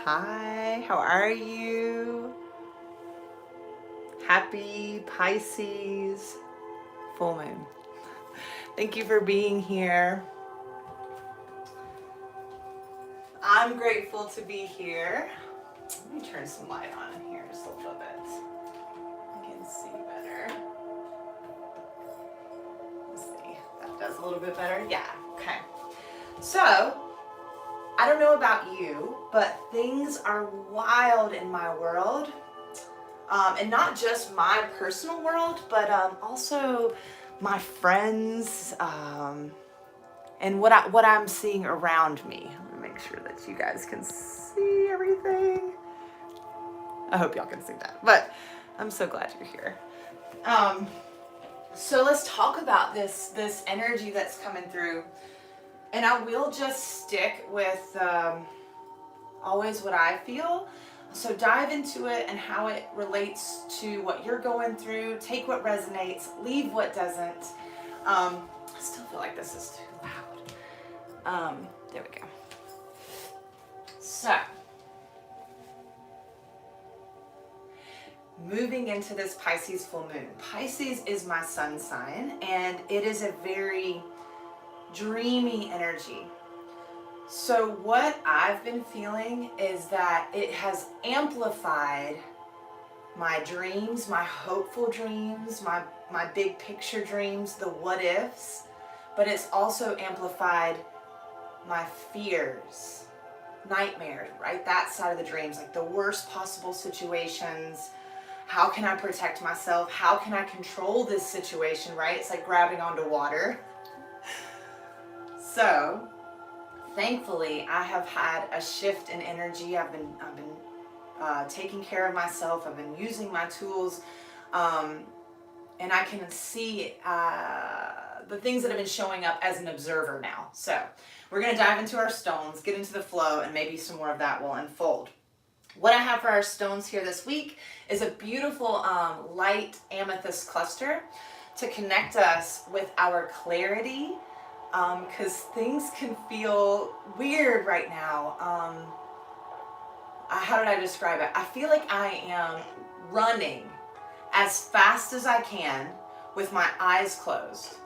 Hi, how are you? Happy Pisces full moon. Thank you for being here. I'm grateful to be here. Let me turn some light on in here just a little bit. I can see better. Let's see. That does a little bit better. Yeah, okay. So, I don't know about you, but things are wild in my world. And not just my personal world, but also my friends, and what I'm seeing around me. Let me make sure that you guys can see everything. I hope y'all can see that, but I'm so glad you're here. So let's talk about this energy that's coming through, and I will just stick with always what I feel. So dive into it and how it relates to what you're going through. Take what resonates, leave what doesn't. I still feel like this is too loud. There we go. So, moving into this Pisces full moon. Pisces is my sun sign, and it is a very dreamy energy. So what I've been feeling is that it has amplified my dreams, my hopeful dreams, my big picture dreams, the what ifs, but it's also amplified my fears, nightmares, right? That side of the dreams, like the worst possible situations. How can I protect myself? How can I control this situation, right? It's like grabbing onto water. So, thankfully, I have had a shift in energy. I've been taking care of myself. I've been using my tools, and I can see the things that have been showing up as an observer now. So we're going to dive into our stones, get into the flow, and maybe some more of that will unfold. What I have for our stones here this week is a beautiful light amethyst cluster to connect us with our clarity, because things can feel weird right now. How did I describe it? I feel like I am running as fast as I can with my eyes closed.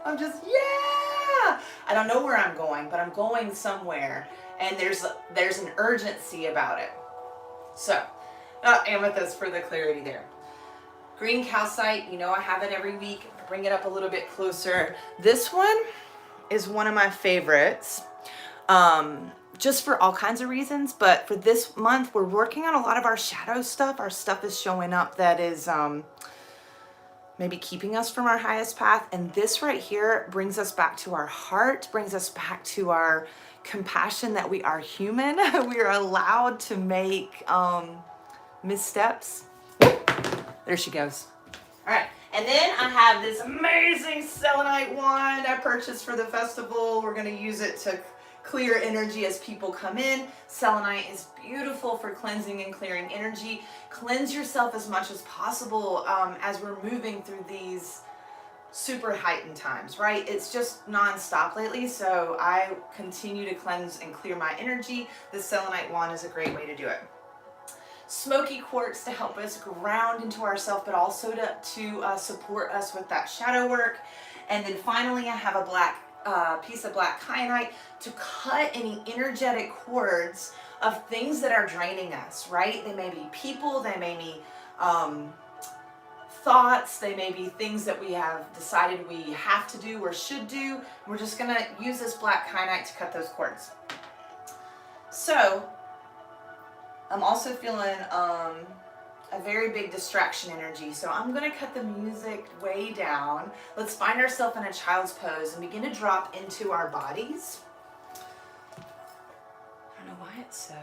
I'm just, yeah! I don't know where I'm going, but I'm going somewhere, and there's an urgency about it. So, amethyst for the clarity there. Green calcite, you know I have it every week. Bring it up a little bit closer. This one is one of my favorites, just for all kinds of reasons. But for this month, we're working on a lot of our shadow stuff. Our stuff is showing up that is maybe keeping us from our highest path. And this right here brings us back to our heart, brings us back to our compassion that we are human. We are allowed to make missteps. There she goes. All right. And then I have this amazing selenite wand I purchased for the festival. We're going to use it to clear energy as people come in. Selenite is beautiful for cleansing and clearing energy. Cleanse yourself as much as possible as we're moving through these super heightened times, right? It's just non-stop lately, so I continue to cleanse and clear my energy. The selenite wand is a great way to do it. Smoky quartz to help us ground into ourselves, but also to support us with that shadow work. And then finally, I have a black piece of black kyanite to cut any energetic cords of things that are draining us, right? They may be people, they may be thoughts, they may be things that we have decided we have to do or should do. We're just gonna use this black kyanite to cut those cords. So, I'm also feeling a very big distraction energy. So I'm going to cut the music way down. Let's find ourselves in a child's pose and begin to drop into our bodies. I don't know why it's so,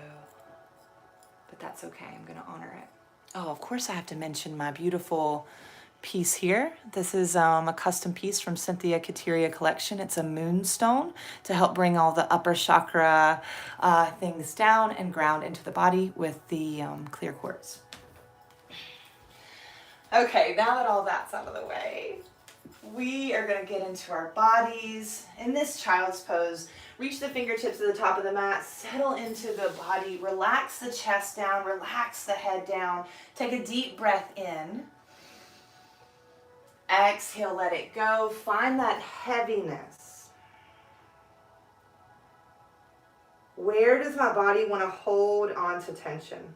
but that's okay. I'm going to honor it. Oh, of course I have to mention my beautiful piece here. This is a custom piece from Cynthia Kateria collection. It's a moonstone to help bring all the upper chakra things down and ground into the body with the clear quartz. Okay, now that all that's out of the way, We are going to get into our bodies. In this child's pose, reach the fingertips to the top of the mat, settle into the body, relax the chest down, relax the head down. Take a deep breath in. Exhale, let it go. Find that heaviness. Where does my body want to hold on to tension?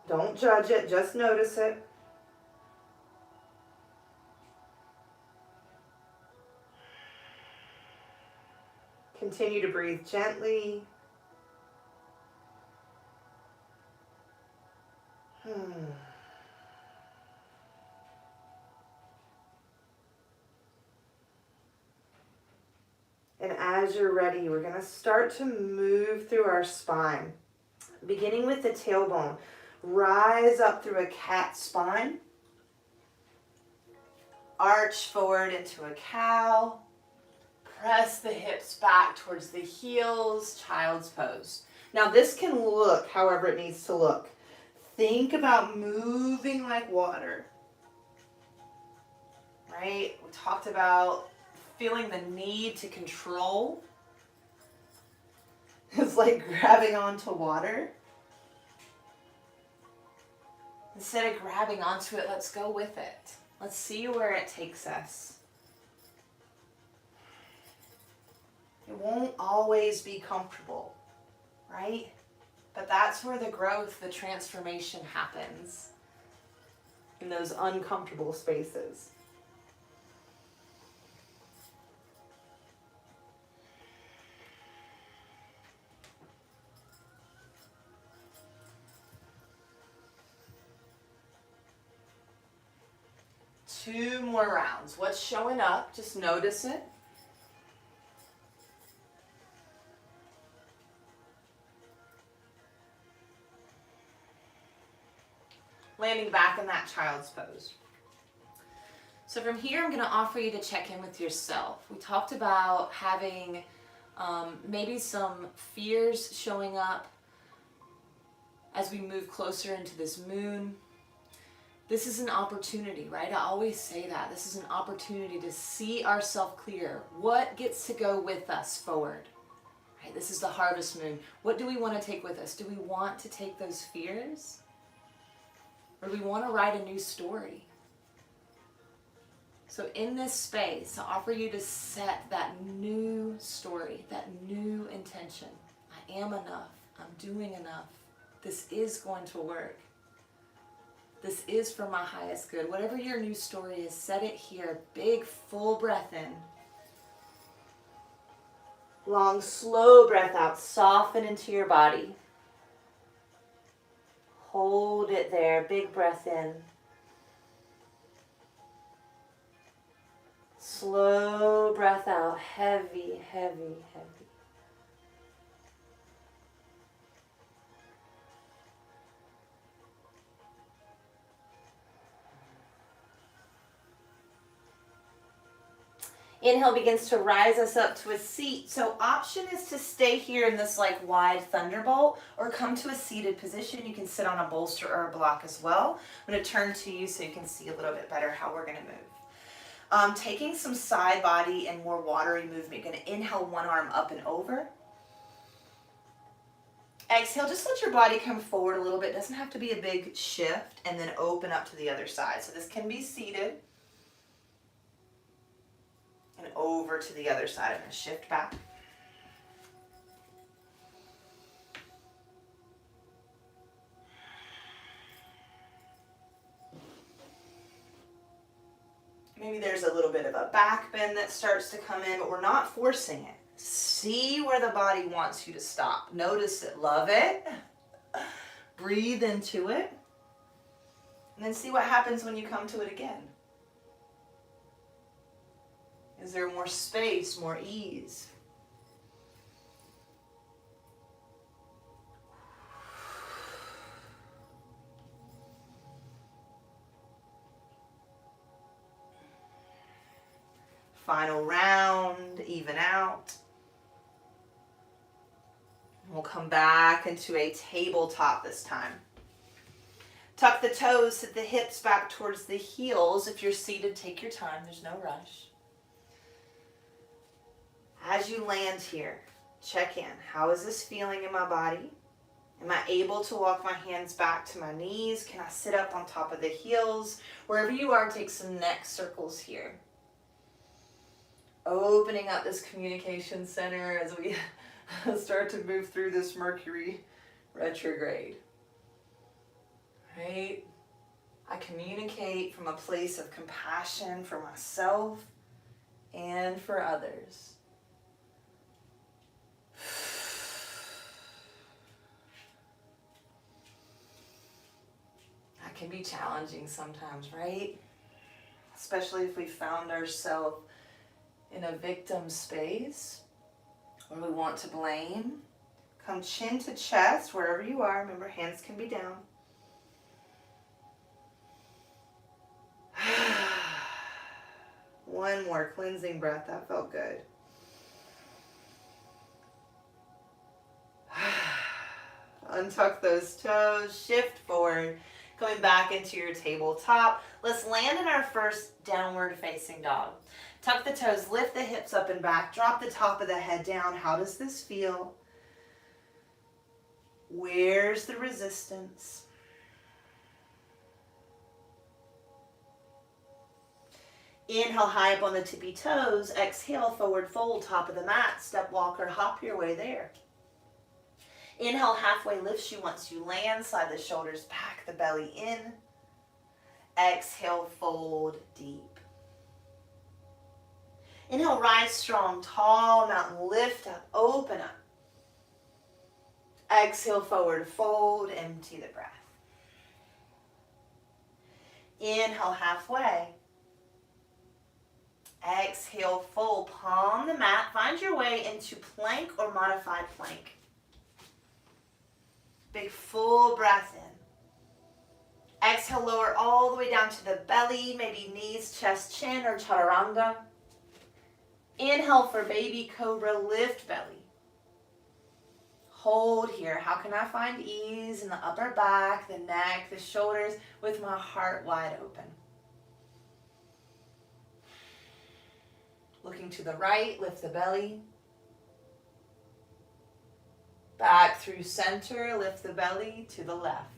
Don't judge it, just notice it. Continue to breathe gently. And as you're ready, we're going to start to move through our spine. Beginning with the tailbone. Rise up through a cat spine. Arch forward into a cow. Press the hips back towards the heels, child's pose. Now this can look however it needs to look. Think about moving like water. Right? We talked about feeling the need to control. It's like grabbing onto water. Instead of grabbing onto it, let's go with it. Let's see where it takes us. It won't always be comfortable, right? But that's where the growth, the transformation happens, in those uncomfortable spaces. Two more rounds. What's showing up? Just notice it. Landing back in that child's pose. So from here, I'm going to offer you to check in with yourself. We talked about having maybe some fears showing up as we move closer into this moon. This is an opportunity, right? I always say that. This is an opportunity to see ourselves clear. What gets to go with us forward? Right? This is the harvest moon. What do we want to take with us? Do we want to take those fears? Or do we want to write a new story? So in this space, I offer you to set that new story, that new intention. I am enough. I'm doing enough. This is going to work. This is for my highest good. Whatever your new story is, set it here. Big, full breath in. Long, slow breath out. Soften into your body. Hold it there. Big breath in. Slow breath out. Heavy, heavy, heavy. Inhale begins to rise us up to a seat. So option is to stay here in this like wide thunderbolt or come to a seated position. You can sit on a bolster or a block as well. I'm going to turn to you so you can see a little bit better how we're going to move. Taking some side body and more watery movement. You're going to inhale one arm up and over. Exhale, just let your body come forward a little bit. It doesn't have to be a big shift, and then open up to the other side. So this can be seated. And over to the other side. I'm going to shift back. Maybe there's a little bit of a back bend that starts to come in, but we're not forcing it. See where the body wants you to stop. Notice it. Love it. Breathe into it. And then see what happens when you come to it again. Is there more space, more ease? Final round, even out. We'll come back into a tabletop this time. Tuck the toes, sit the hips back towards the heels. If you're seated, take your time. There's no rush. As you land here, check in. How is this feeling in my body? Am I able to walk my hands back to my knees? Can I sit up on top of the heels? Wherever you are, take some neck circles here. Opening up this communication center as we start to move through this Mercury retrograde. Right? I communicate from a place of compassion for myself and for others. That can be challenging sometimes, right? Especially if we found ourselves in a victim space where we want to blame. Come chin to chest, wherever you are. Remember, hands can be down. One more cleansing breath. That felt good. Untuck those toes, shift forward, coming back into your tabletop. Let's land in our first downward facing dog. Tuck the toes, lift the hips up and back, drop the top of the head down. How does this feel? Where's the resistance? Inhale high up on the tippy toes. Exhale, forward fold, top of the mat. Step walker, hop your way there. Inhale, halfway lifts you once you land. Slide the shoulders back, the belly in. Exhale, fold deep. Inhale, rise strong, tall mountain, lift up, open up. Exhale, forward fold, empty the breath. Inhale, halfway. Exhale, fold, palm the mat. Find your way into plank or modified plank. Big full breath in. Exhale, lower all the way down to the belly, maybe knees, chest, chin, or chaturanga. Inhale for baby cobra, lift belly. Hold here. How can I find ease in the upper back, the neck, the shoulders with my heart wide open? Looking to the right, lift the belly. Back through center, lift the belly to the left.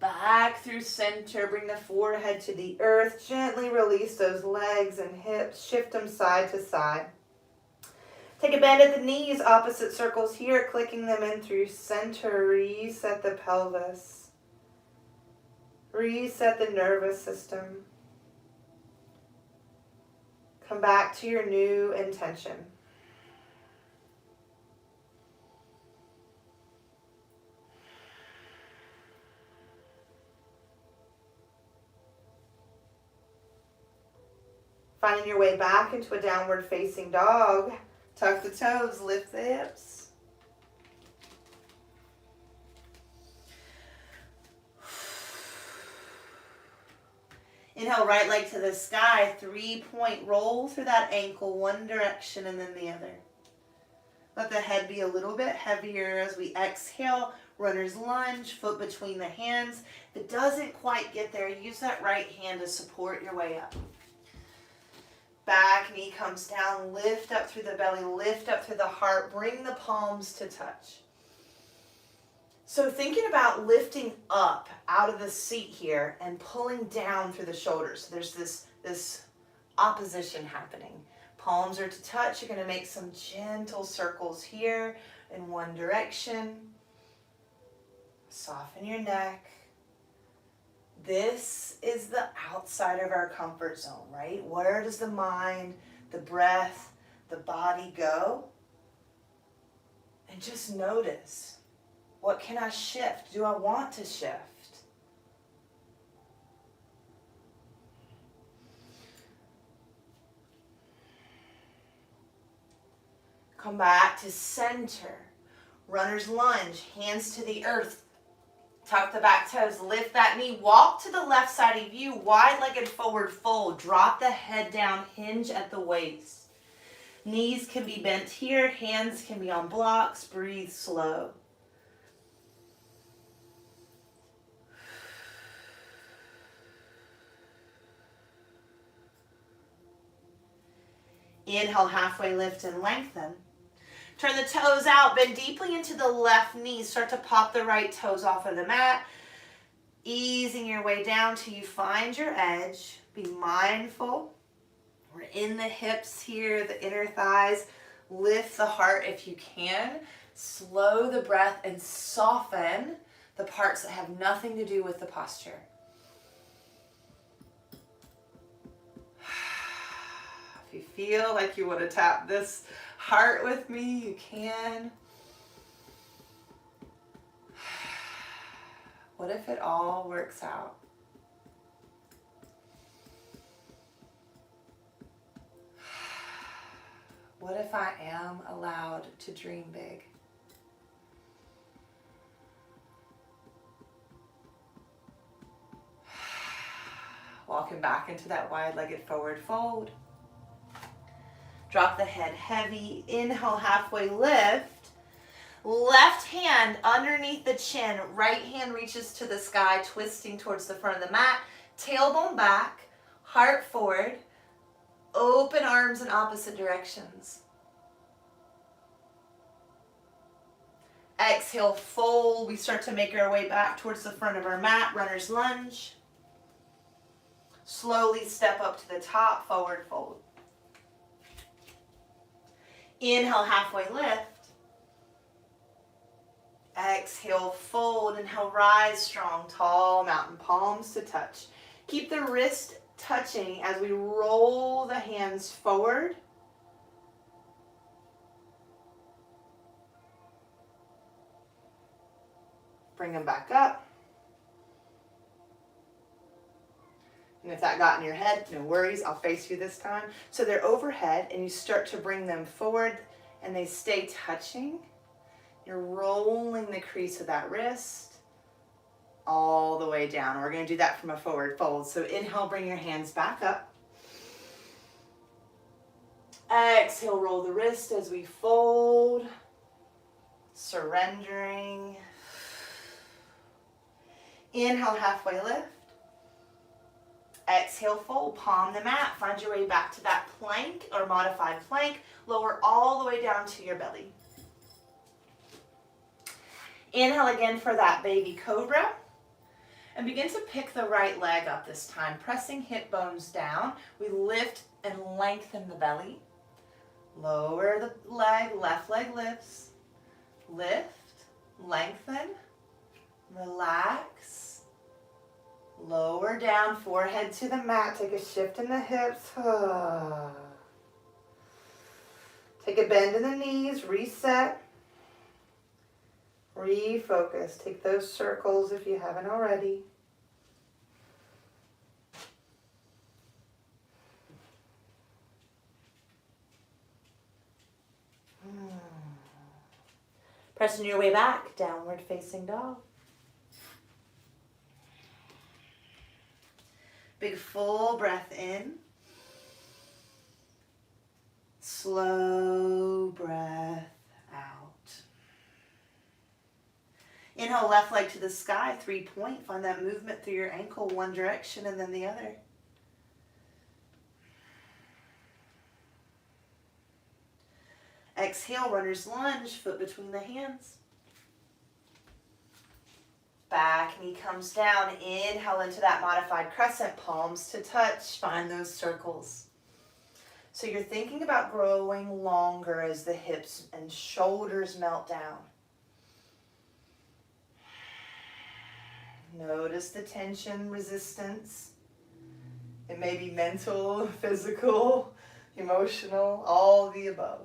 Back through center, bring the forehead to the earth. Gently release those legs and hips. Shift them side to side. Take a bend at the knees, opposite circles here, clicking them in through center. Reset the pelvis. Reset the nervous system. Come back to your new intention. Finding your way back into a downward facing dog. Tuck the toes, lift the hips. Inhale, right leg to the sky, 3-point roll through that ankle, one direction and then the other. Let the head be a little bit heavier as we exhale, runner's lunge, foot between the hands. If it doesn't quite get there, use that right hand to support your way up. Back knee comes down, lift up through the belly, lift up through the heart, bring the palms to touch. So thinking about lifting up out of the seat here and pulling down through the shoulders. So there's this opposition happening. Palms are to touch. You're going to make some gentle circles here in one direction. Soften your neck. This is the outside of our comfort zone, right? Where does the mind, the breath, the body go? And just notice. What can I shift? Do I want to shift? Come back to center. Runner's lunge, hands to the earth. Tuck the back toes, lift that knee. Walk to the left side of you, wide-legged forward fold. Drop the head down, hinge at the waist. Knees can be bent here, hands can be on blocks. Breathe slow. Inhale, halfway lift and lengthen. Turn the toes out, bend deeply into the left knee. Start to pop the right toes off of the mat. Easing your way down till you find your edge. Be mindful. We're in the hips here, the inner thighs. Lift the heart if you can. Slow the breath and soften the parts that have nothing to do with the posture. If you feel like you want to tap this heart with me, you can. What if it all works out? What if I am allowed to dream big? Walking back into that wide-legged forward fold. Drop the head heavy. Inhale, halfway lift. Left hand underneath the chin. Right hand reaches to the sky, twisting towards the front of the mat. Tailbone back, heart forward. Open arms in opposite directions. Exhale, fold. We start to make our way back towards the front of our mat. Runner's lunge. Slowly step up to the top, forward fold. Inhale, halfway lift. Exhale, fold. Inhale, rise strong, tall mountain, palms to touch. Keep the wrist touching as we roll the hands forward. Bring them back up. And if that got in your head, no worries, I'll face you this time. So they're overhead and you start to bring them forward and they stay touching. You're rolling the crease of that wrist all the way down. We're going to do that from a forward fold. So inhale, bring your hands back up. Exhale, roll the wrist as we fold. Surrendering. Inhale, halfway lift. Exhale, fold, palm the mat. Find your way back to that plank or modified plank. Lower all the way down to your belly. Inhale again for that baby cobra. And begin to pick the right leg up this time, pressing hip bones down. We lift and lengthen the belly. Lower the leg, left leg lifts. Lift, lengthen, relax. Lower down, forehead to the mat. Take a shift in the hips. Take a bend in the knees, reset. Refocus. Take those circles if you haven't already. Pressing your way back, downward facing dog. Big full breath in. Slow breath out. Inhale, left leg to the sky, 3-point. Find that movement through your ankle, one direction and then the other. Exhale, runner's lunge, foot between the hands. Back knee comes down. Inhale into that modified crescent, palms to touch. Find those circles. So you're thinking about growing longer as the hips and shoulders melt down. Notice the tension, resistance. It may be mental, physical, emotional, all of the above.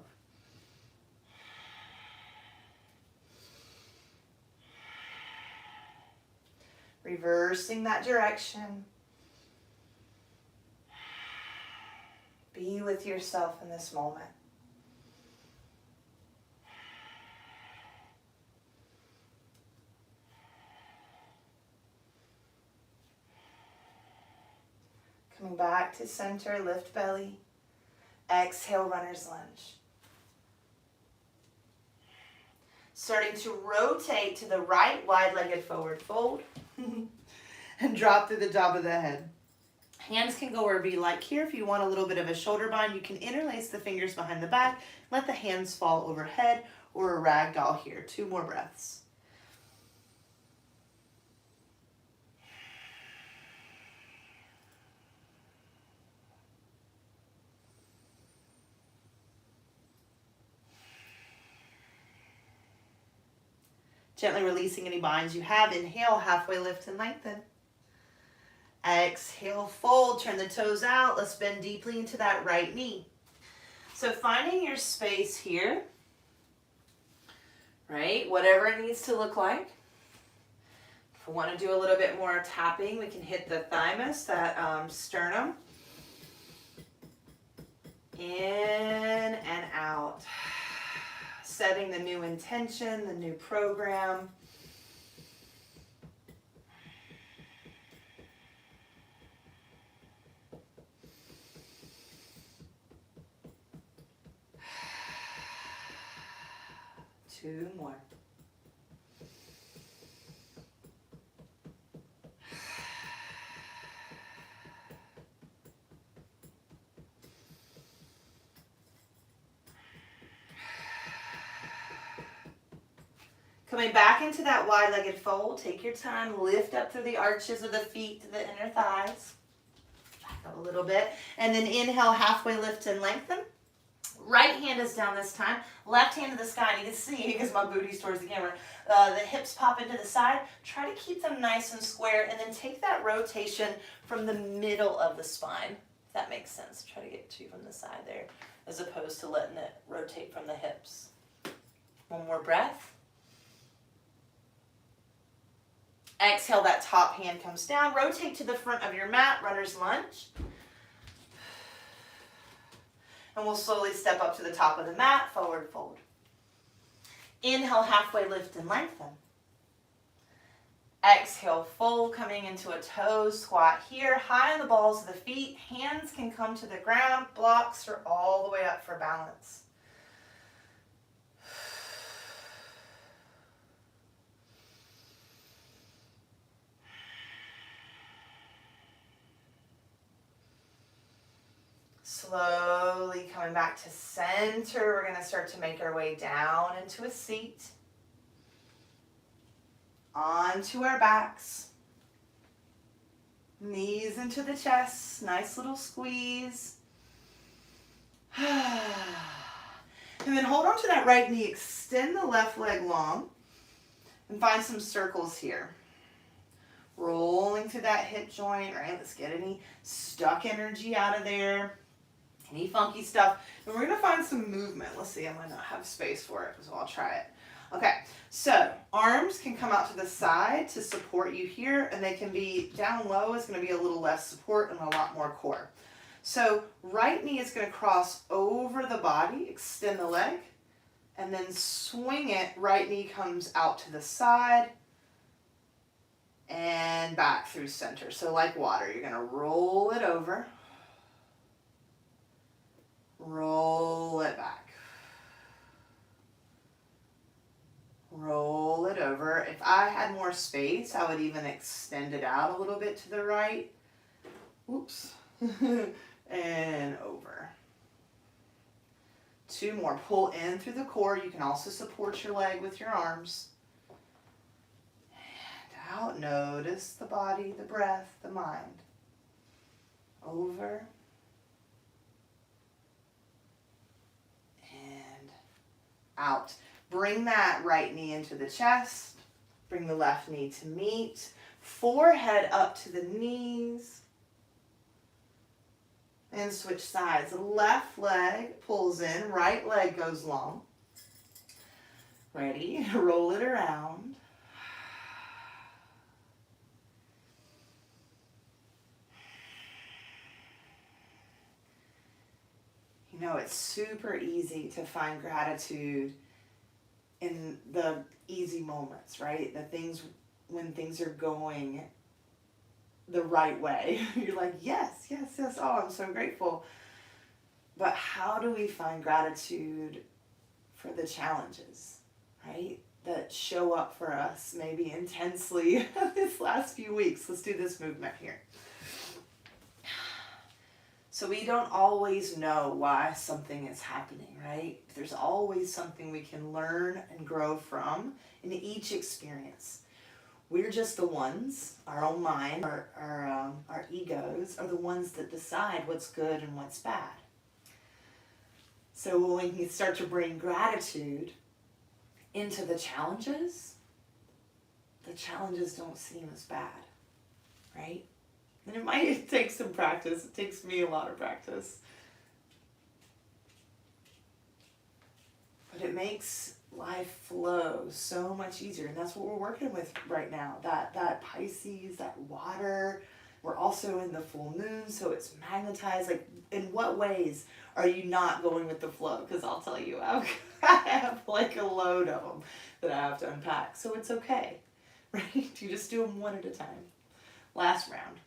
Reversing that direction. Be with yourself in this moment. Coming back to center, lift belly. Exhale, runner's lunge. Starting to rotate to the right, wide-legged forward fold. And drop through the top of the head. Hands can go wherever you like here. If you want a little bit of a shoulder bind, you can interlace the fingers behind the back, let the hands fall overhead, or a rag doll here. 2 more breaths. Gently releasing any binds you have. Inhale, halfway lift and lengthen. Exhale, fold, turn the toes out. Let's bend deeply into that right knee. So finding your space here, right? Whatever it needs to look like. If we want to do a little bit more tapping, we can hit the thymus, that sternum. In and out. Setting the new intention, the new program. Two more. Coming back into that wide-legged fold, take your time, lift up through the arches of the feet to the inner thighs. Back up a little bit. And then inhale, halfway lift and lengthen. Right hand is down this time. Left hand to the sky. And you can see, because my booty's towards the camera, the hips pop into the side. Try to keep them nice and square, and then take that rotation from the middle of the spine. If that makes sense. Try to get to from the side there, as opposed to letting it rotate from the hips. One more breath. Exhale, that top hand comes down. Rotate to the front of your mat, runner's lunge. And we'll slowly step up to the top of the mat, forward fold. Inhale, halfway lift and lengthen. Exhale, fold, coming into a toe squat here, high on the balls of the feet. Hands can come to the ground, blocks are all the way up for balance. Slowly coming back to center. We're going to start to make our way down into a seat. Onto our backs. Knees into the chest. Nice little squeeze. And then hold on to that right knee. Extend the left leg long. And find some circles here. Rolling through that hip joint, right? Let's get any stuck energy out of there. Any funky stuff. And we're going to find some movement. Let's see, I might not have space for it, so I'll try it. Okay, so arms can come out to the side to support you here, and they can be down low. It's going to be a little less support and a lot more core. So right knee is going to cross over the body, extend the leg, and then swing it. Right knee comes out to the side and back through center. So like water, you're going to roll it over. Roll it back. Roll it over. If I had more space, I would even extend it out a little bit to the right. Oops. And over. 2 more. Pull in through the core. You can also support your leg with your arms. And out. Notice the body, the breath, the mind. Over. Out. Bring that right knee into the chest. Bring the left knee to meet. Forehead up to the knees. And switch sides. Left leg pulls in. Right leg goes long. Ready? Roll it around. You know, it's super easy to find gratitude in the easy moments, right? The things when things are going the right way. You're like, yes, yes, yes, oh, I'm so grateful. But how do we find gratitude for the challenges, right? That show up for us maybe intensely this last few weeks. Let's do this movement here. So we don't always know why something is happening, right? There's always something we can learn and grow from in each experience. We're just the ones, our own mind, our egos are the ones that decide what's good and what's bad. So when we start to bring gratitude into the challenges don't seem as bad, right? And it might take some practice. It takes me a lot of practice. But it makes life flow so much easier. And that's what we're working with right now. That Pisces, that water. We're also in the full moon, so it's magnetized. Like, in what ways are you not going with the flow? Because I'll tell you, I have like a load of them that I have to unpack. So it's okay, right? You just do them one at a time. Last round.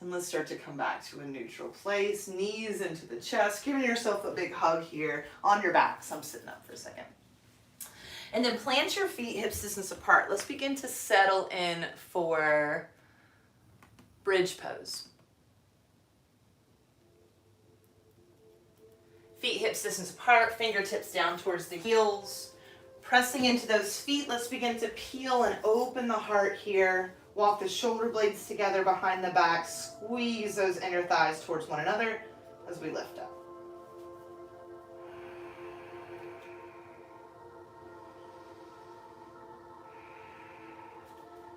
And let's start to come back to a neutral place. Knees into the chest. Giving yourself a big hug here on your back. So I'm sitting up for a second. And then plant your feet hips distance apart. Let's begin to settle in for bridge pose. Feet hips distance apart. Fingertips down towards the heels. Pressing into those feet. Let's begin to peel and open the heart here. Walk the shoulder blades together behind the back. Squeeze those inner thighs towards one another as we lift up.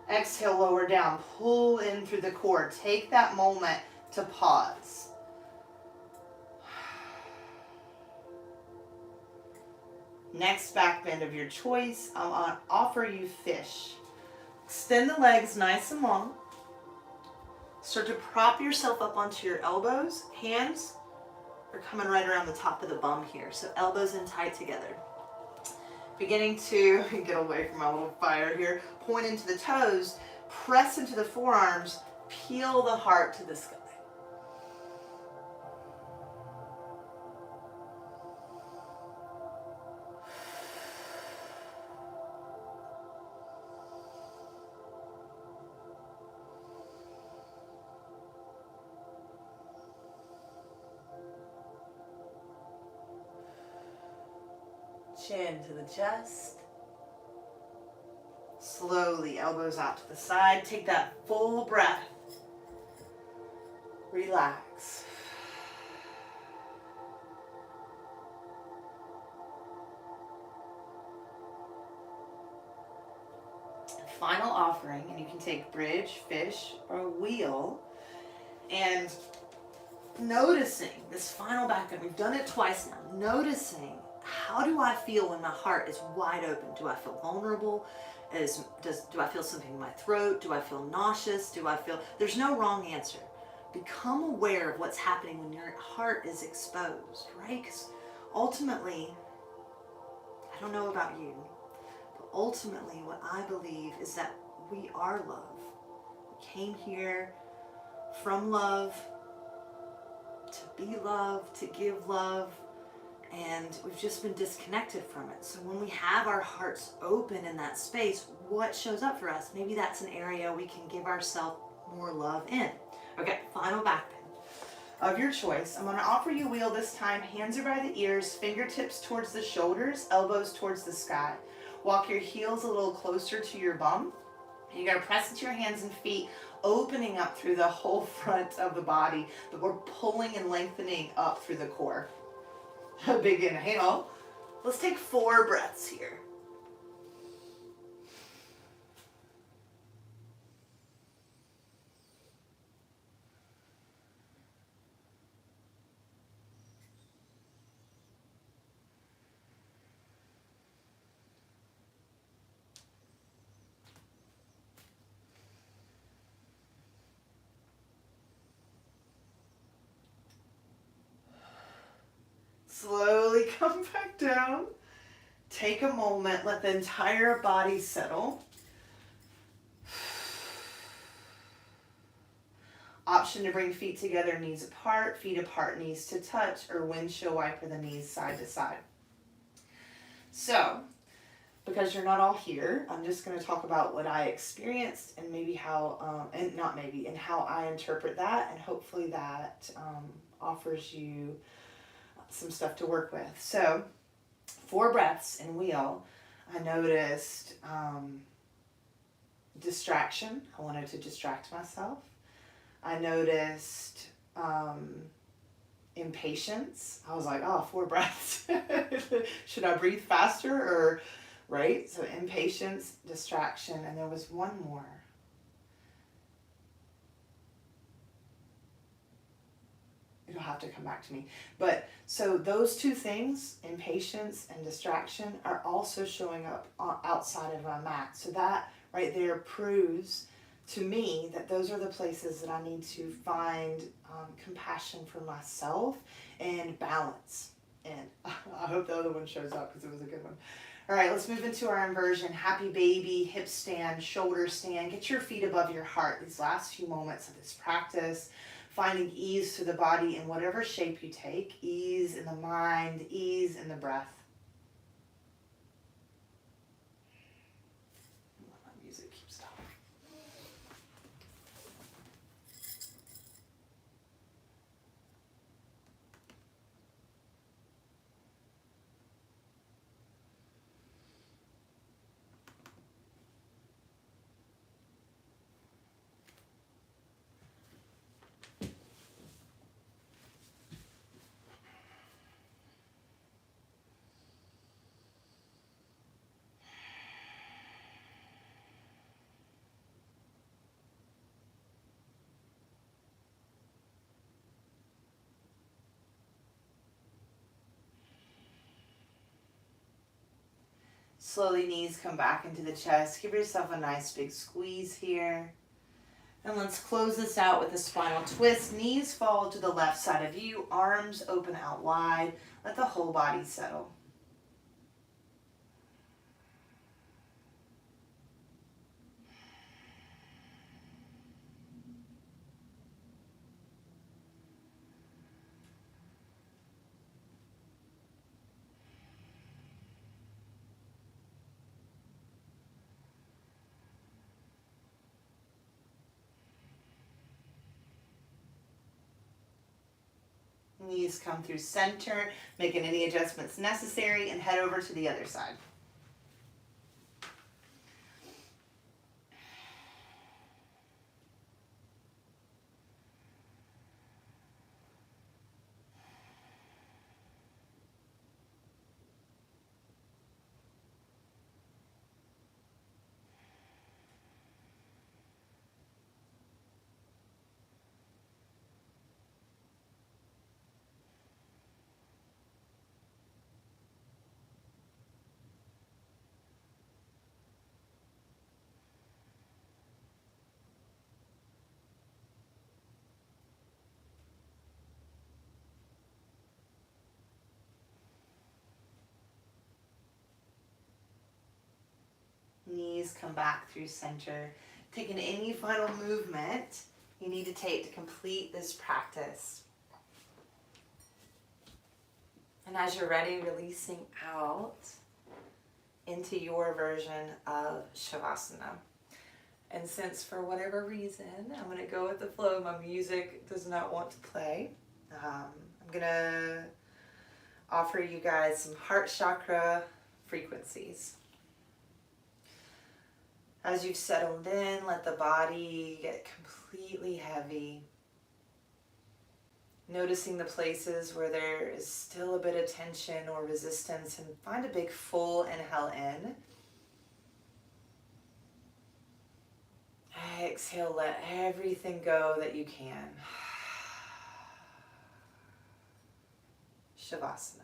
Exhale, lower down. Pull in through the core. Take that moment to pause. Next back bend of your choice. I'm going to offer you fish. Extend the legs nice and long. Start to prop yourself up onto your elbows. Hands are coming right around the top of the bum here. So elbows in tight together. Beginning to get away from my little fire here. Point into the toes. Press into the forearms. Peel the heart to the sky. Chin to the chest. Slowly, elbows out to the side. Take that full breath. Relax. Final offering, and you can take bridge, fish, or wheel, and noticing this final back bend. We've done it twice now. Noticing, how do I feel when my heart is wide open? Do I feel vulnerable? Do I feel something in my throat? Do I feel nauseous? There's no wrong answer. Become aware of what's happening when your heart is exposed, right? Because ultimately, I don't know about you, but ultimately what I believe is that we are love. We came here from love, to be loved, to give love, and we've just been disconnected from it. So when we have our hearts open in that space, what shows up for us? Maybe that's an area we can give ourselves more love in. Okay, final back bend of your choice. I'm going to offer you a wheel this time. Hands are by the ears, fingertips towards the shoulders, elbows towards the sky. Walk your heels a little closer to your bum. You're going to press into your hands and feet, opening up through the whole front of the body, but we're pulling and lengthening up through the core. A big inhale. Let's take 4 breaths here. Slowly come back down. Take a moment, let the entire body settle. Option to bring feet together, knees apart, knees to touch, or windshield wiper the knees side to side. So, because you're not all here, I'm just going to talk about what I experienced and maybe how, and not maybe, and how I interpret that, and hopefully that offers you some stuff to work with. So, 4 breaths in wheel, I noticed distraction. I wanted to distract myself. I noticed impatience. I was like, oh, 4 breaths. Should I breathe faster or, right? So impatience, distraction, and there was one more. It'll have to come back to me. But so those 2 things, impatience and distraction, are also showing up outside of my mat. So that right there proves to me that those are the places that I need to find compassion for myself and balance. And I hope the other one shows up because it was a good one. All right, let's move into our inversion. Happy baby, hip stand, shoulder stand. Get your feet above your heart these last few moments of this practice. Finding ease to the body in whatever shape you take. Ease in the mind, ease in the breath. My music keeps stopping. Slowly, knees come back into the chest. Give yourself a nice big squeeze here. And let's close this out with a spinal twist. Knees fall to the left side of you. Arms open out wide. Let the whole body settle. Knees come through center, making any adjustments necessary, and head over to the other side. Knees come back through center. Taking any final movement you need to take to complete this practice. And as you're ready, releasing out into your version of Shavasana. And since for whatever reason, I'm going to go with the flow, my music does not want to play, I'm going to offer you guys some heart chakra frequencies. As you've settled in, let the body get completely heavy. Noticing the places where there is still a bit of tension or resistance, and find a big full inhale in. Exhale, let everything go that you can. Shavasana.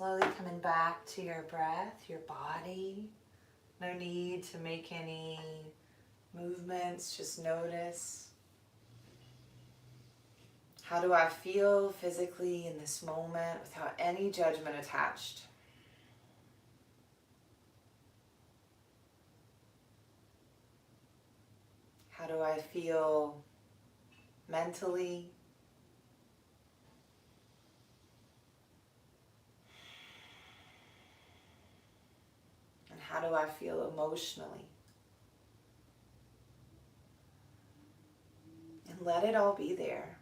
slowly coming back to your breath, your body. No need to make any movements, just notice. How do I feel physically in this moment without any judgment attached? How do I feel mentally? And how do I feel emotionally? And let it all be there.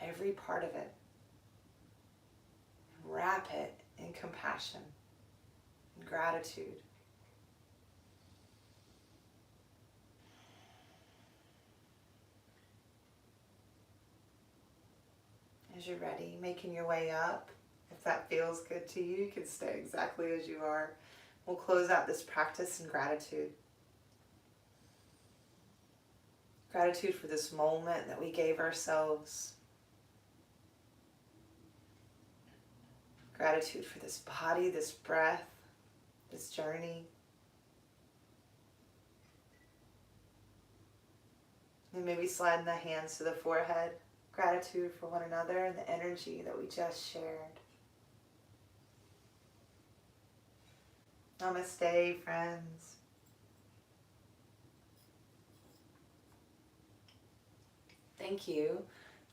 Every part of it. Wrap it in compassion and gratitude. As you're ready, making your way up. If that feels good to you, you can stay exactly as you are. We'll close out this practice in gratitude. Gratitude for this moment that we gave ourselves. Gratitude for this body, this breath, this journey. And maybe sliding the hands to the forehead. Gratitude for one another and the energy that we just shared. Namaste, friends. Thank you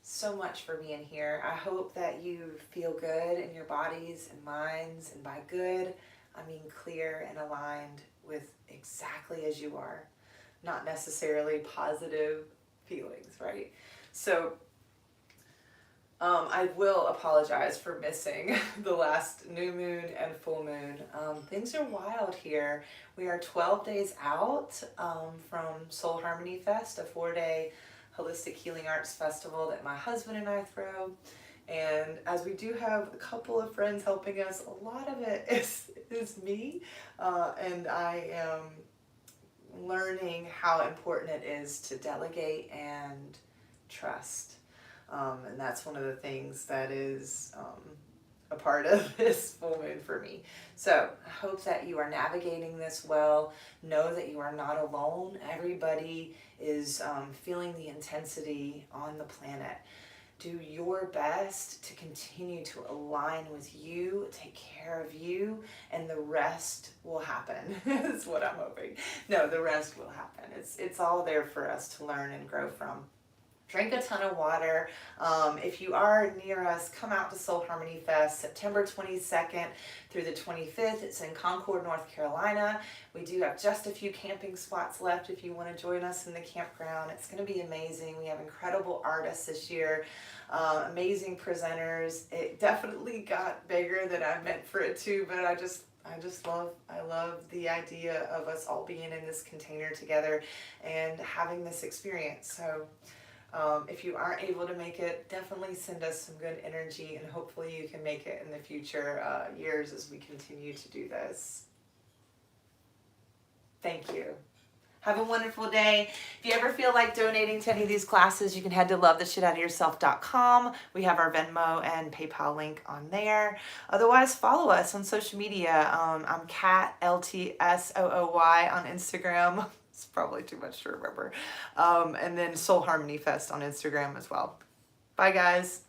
so much for being here. I hope that you feel good in your bodies and minds, and by good, I mean clear and aligned with exactly as you are, not necessarily positive feelings, right? So I will apologize for missing the last new moon and full moon. Things are wild here. We are 12 days out from Soul Harmony Fest, a 4-day holistic healing arts festival that my husband and I throw. And as we do have a couple of friends helping us, a lot of it is me. And I am learning how important it is to delegate and trust. And that's one of the things that is a part of this full moon for me. So I hope that you are navigating this well. Know that you are not alone. Everybody is feeling the intensity on the planet. Do your best to continue to align with you, take care of you, and the rest will happen. Is what I'm hoping. No, the rest will happen. It's all there for us to learn and grow from. Drink a ton of water. If you are near us, come out to Soul Harmony Fest, September 22nd through the 25th. It's in Concord, North Carolina. We do have just a few camping spots left if you want to join us in the campground. It's going to be amazing. We have incredible artists this year, amazing presenters. It definitely got bigger than I meant for it to, but I love the idea of us all being in this container together and having this experience. So if you aren't able to make it, definitely send us some good energy, and hopefully you can make it in the future years as we continue to do this. Thank you. Have a wonderful day. If you ever feel like donating to any of these classes, you can head to lovetheshitoutofyourself.com. We have our Venmo and PayPal link on there. Otherwise, follow us on social media. I'm Kat, LTSOOY on Instagram. It's probably too much to remember. And then Soul Harmony Fest on Instagram as well. Bye, guys.